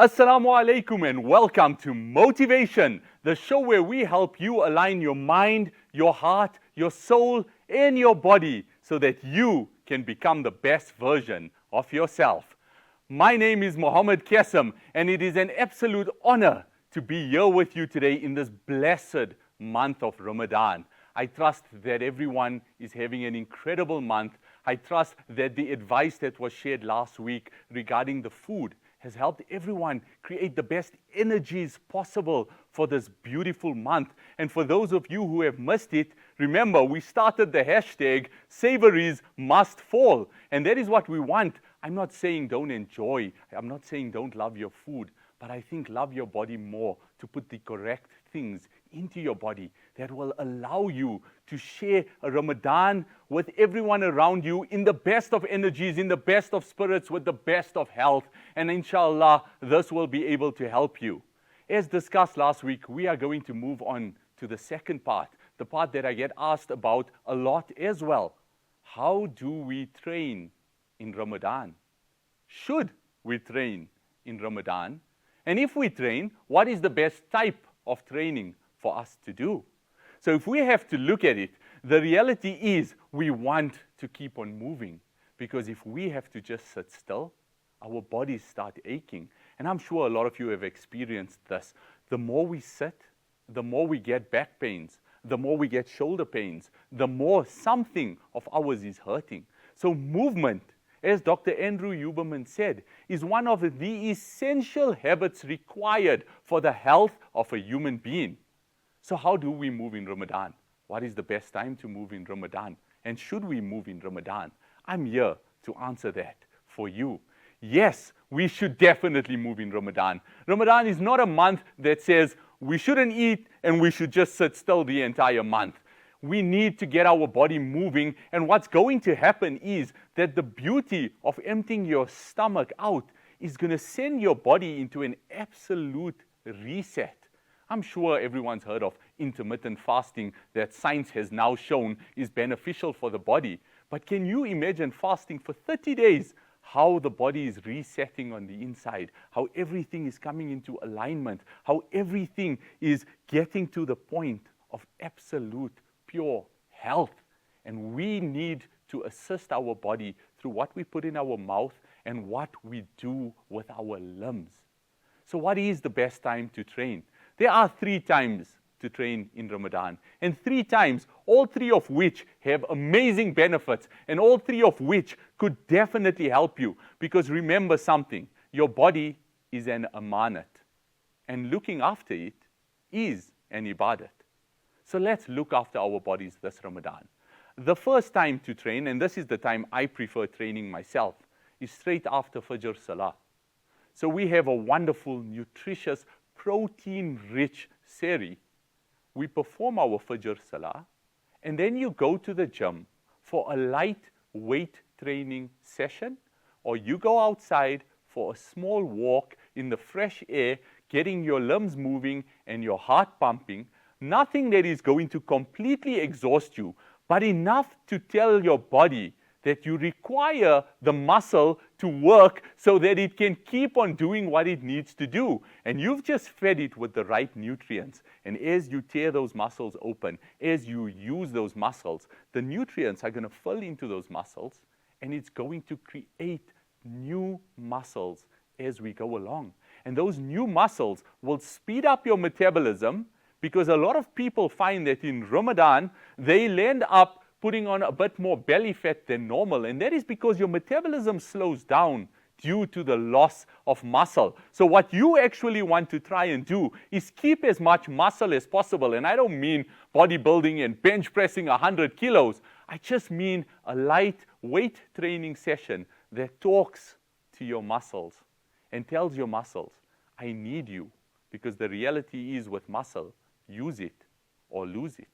Assalamu alaikum and welcome to Moetivation, the show where we help you align your mind, your heart, your soul, and your body so that you can become the best version of yourself. My name is Moe Cassim, and it is an absolute honor to be here with you today in this blessed month of Ramadan. I trust that everyone is having an incredible month. I trust that the advice that was shared last week regarding the food has helped everyone create the best energies possible for this beautiful month. And for those of you who have missed it, remember, we started the hashtag Savories Must Fall. And that is what we want. I'm not saying don't enjoy. I'm not saying don't love your food. But I think love your body more, to put the correct things into your body that will allow you to share a Ramadan with everyone around you in the best of energies, in the best of spirits, with the best of health. And inshallah, this will be able to help you. As discussed last week, we are going to move on to the second part, the part that I get asked about a lot as well. How do we train in Ramadan? Should we train in Ramadan? And if we train, what is the best type of training for us to do? So if we have to look at it, the reality is we want to keep on moving, because if we have to just sit still, our bodies start aching. And I'm sure a lot of you have experienced this. The more we sit, the more we get back pains, the more we get shoulder pains, the more something of ours is hurting. So movement, as Dr. Andrew Huberman said, is one of the essential habits required for the health of a human being. So how do we move in Ramadan? What is the best time to move in Ramadan? And should we move in Ramadan? I'm here to answer that for you. Yes, we should definitely move in Ramadan. Ramadan is not a month that says we shouldn't eat and we should just sit still the entire month. We need to get our body moving, and what's going to happen is that the beauty of emptying your stomach out is going to send your body into an absolute reset. I'm sure everyone's heard of intermittent fasting that science has now shown is beneficial for the body. But can you imagine fasting for 30 days? How the body is resetting on the inside, how everything is coming into alignment, how everything is getting to the point of absolute pure health. And we need to assist our body through what we put in our mouth and what we do with our limbs. So what is the best time to train? There are 3 times to train in Ramadan, and 3 times, all 3 of which have amazing benefits, and all 3 of which could definitely help you. Because remember something, your body is an amanat, and looking after it is an ibadat. So let's look after our bodies this Ramadan. The first time to train, and this is the time I prefer training myself, is straight after Fajr Salah. So we have a wonderful, nutritious, protein-rich sehri. We perform our Fajr Salah, and then you go to the gym for a light weight training session, or you go outside for a small walk in the fresh air, getting your limbs moving and your heart pumping. Nothing that is going to completely exhaust you, but enough to tell your body that you require the muscle to work so that it can keep on doing what it needs to do. And you've just fed it with the right nutrients. And as you tear those muscles open, as you use those muscles, the nutrients are going to fill into those muscles, and it's going to create new muscles as we go along. And those new muscles will speed up your metabolism, because a lot of people find that in Ramadan, they end up putting on a bit more belly fat than normal. And that is because your metabolism slows down due to the loss of muscle. So what you actually want to try and do is keep as much muscle as possible. And I don't mean bodybuilding and bench pressing 100 kilos. I just mean a light weight training session that talks to your muscles and tells your muscles, I need you. Because the reality is, with muscle, use it or lose it.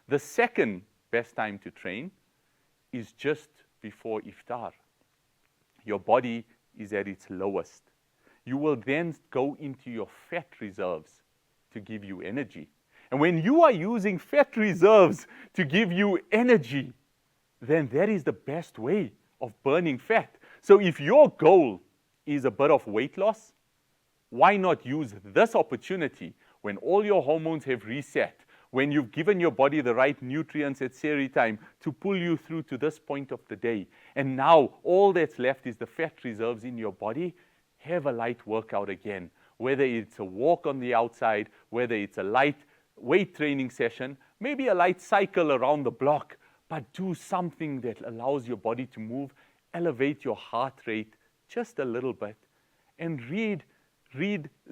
The second best time to train is just before iftar. Your body is at its lowest. You will then go into your fat reserves to give you energy. And when you are using fat reserves to give you energy, then that is the best way of burning fat. So if your goal is a bit of weight loss, why not use this opportunity when all your hormones have reset, when you've given your body the right nutrients at Seri time to pull you through to this point of the day, and now all that's left is the fat reserves in your body? Have a light workout again. Whether it's a walk on the outside, whether it's a light weight training session, maybe a light cycle around the block, but do something that allows your body to move, elevate your heart rate just a little bit, and read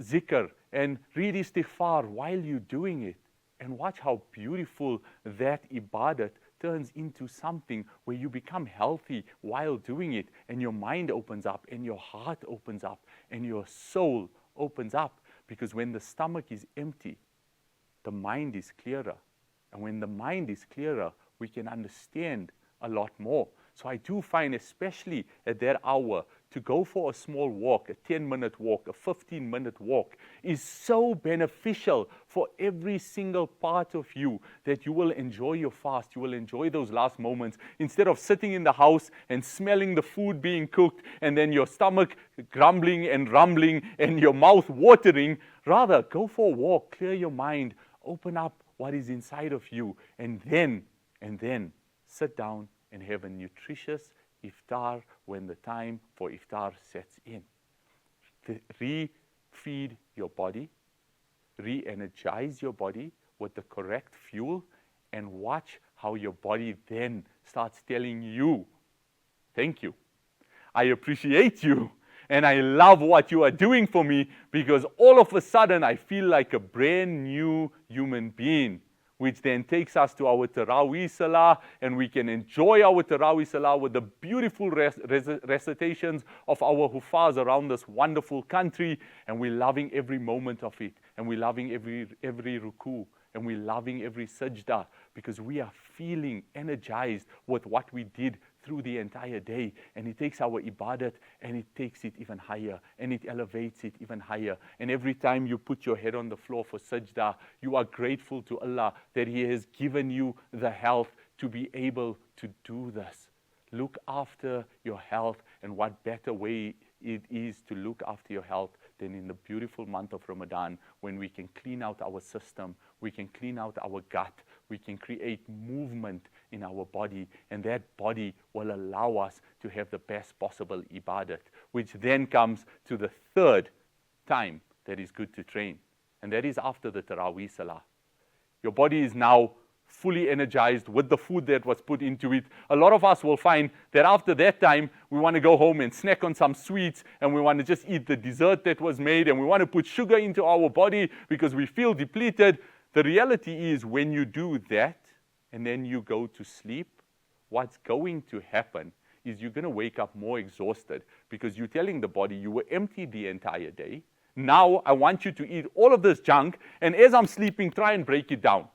zikr and read istighfar while you're doing it, and watch how beautiful that ibadat turns into something where you become healthy while doing it, and your mind opens up, and your heart opens up, and your soul opens up. Because when the stomach is empty, the mind is clearer. And when the mind is clearer, we can understand a lot more. So I do find, especially at that hour, to go for a small walk, a 10-minute walk, a 15-minute walk, is so beneficial for every single part of you, that you will enjoy your fast. You will enjoy those last moments. Instead of sitting in the house and smelling the food being cooked, and then your stomach grumbling and rumbling and your mouth watering, rather go for a walk, clear your mind, open up what is inside of you, and then sit down and have a nutritious iftar when the time for iftar sets in. Re-feed your body, re-energize your body with the correct fuel, and watch how your body then starts telling you, thank you, I appreciate you, and I love what you are doing for me, because all of a sudden I feel like a brand new human being. Which then takes us to our Taraweeh Salah, and we can enjoy our Taraweeh Salah with the beautiful recitations of our Hufaz around this wonderful country, and we're loving every moment of it, and we're loving every ruku, and we're loving every sajda, because we are feeling energized with what we did through the entire day. And it takes our ibadat and it takes it even higher, and it elevates it even higher. And every time you put your head on the floor for sajda, you are grateful to Allah that He has given you the health to be able to do this. Look after your health, and what better way it is to look after your health than in the beautiful month of Ramadan, when we can clean out our system, we can clean out our gut, we can create movement in our body, and that body will allow us to have the best possible ibadat, which then comes to the third time that is good to train, and that is after the Taraweeh Salah. Your body is now fully energized with the food that was put into it. A lot of us will find that after that time, we want to go home and snack on some sweets, and we want to just eat the dessert that was made, and we want to put sugar into our body because we feel depleted. The reality is, when you do that and then you go to sleep, what's going to happen is you're going to wake up more exhausted, because you're telling the body you were empty the entire day. Now I want you to eat all of this junk, and as I'm sleeping, try and break it down.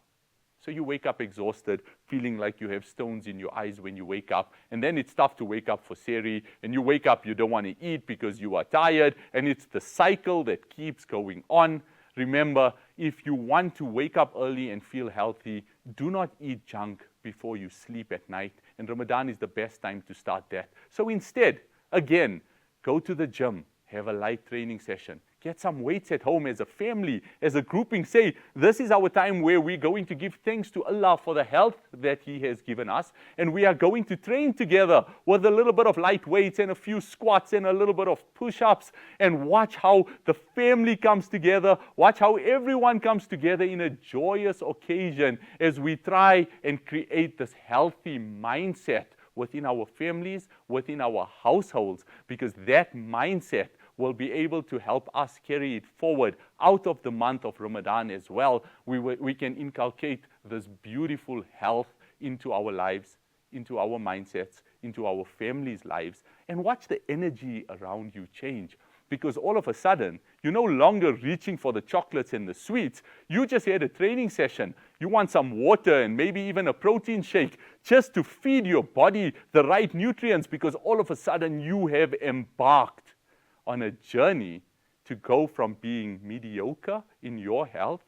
So you wake up exhausted, feeling like you have stones in your eyes when you wake up, and then it's tough to wake up for Seri, and you wake up, you don't want to eat because you are tired, and it's the cycle that keeps going on. Remember, if you want to wake up early and feel healthy, do not eat junk before you sleep at night, and Ramadan is the best time to start that. So instead, again, go to the gym, have a light training session, get some weights at home as a family, as a grouping. Say, this is our time where we're going to give thanks to Allah for the health that He has given us, and we are going to train together with a little bit of light weights and a few squats and a little bit of push-ups, and watch how the family comes together, watch how everyone comes together in a joyous occasion as we try and create this healthy mindset within our families, within our households, because that mindset will be able to help us carry it forward out of the month of Ramadan as well. We can inculcate this beautiful health into our lives, into our mindsets, into our families' lives, and watch the energy around you change. Because all of a sudden, you're no longer reaching for the chocolates and the sweets. You just had a training session. You want some water and maybe even a protein shake just to feed your body the right nutrients, because all of a sudden you have embarked on a journey to go from being mediocre in your health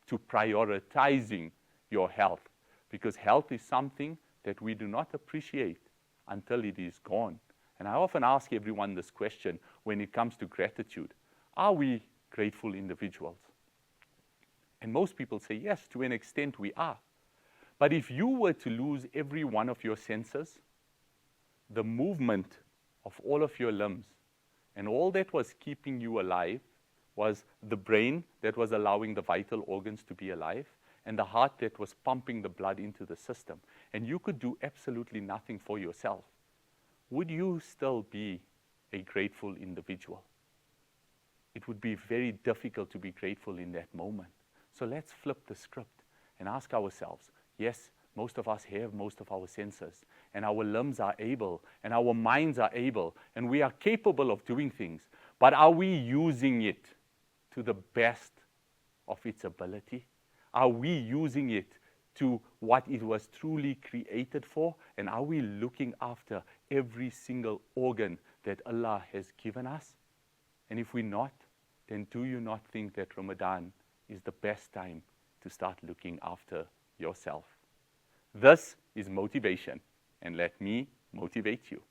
to prioritizing your health. Because health is something that we do not appreciate until it is gone. And I often ask everyone this question when it comes to gratitude. Are we grateful individuals? And most people say, yes, to an extent we are. But if you were to lose every one of your senses, the movement of all of your limbs, and all that was keeping you alive was the brain that was allowing the vital organs to be alive, and the heart that was pumping the blood into the system, and you could do absolutely nothing for yourself, would you still be a grateful individual? It would be very difficult to be grateful in that moment. So let's flip the script and ask ourselves, yes, most of us have most of our senses, and our limbs are able, and our minds are able, and we are capable of doing things, but are we using it to the best of its ability? Are we using it to what it was truly created for? And are we looking after every single organ that Allah has given us? And if we're not, then do you not think that Ramadan is the best time to start looking after yourself? This is motivation, and let me motivate you.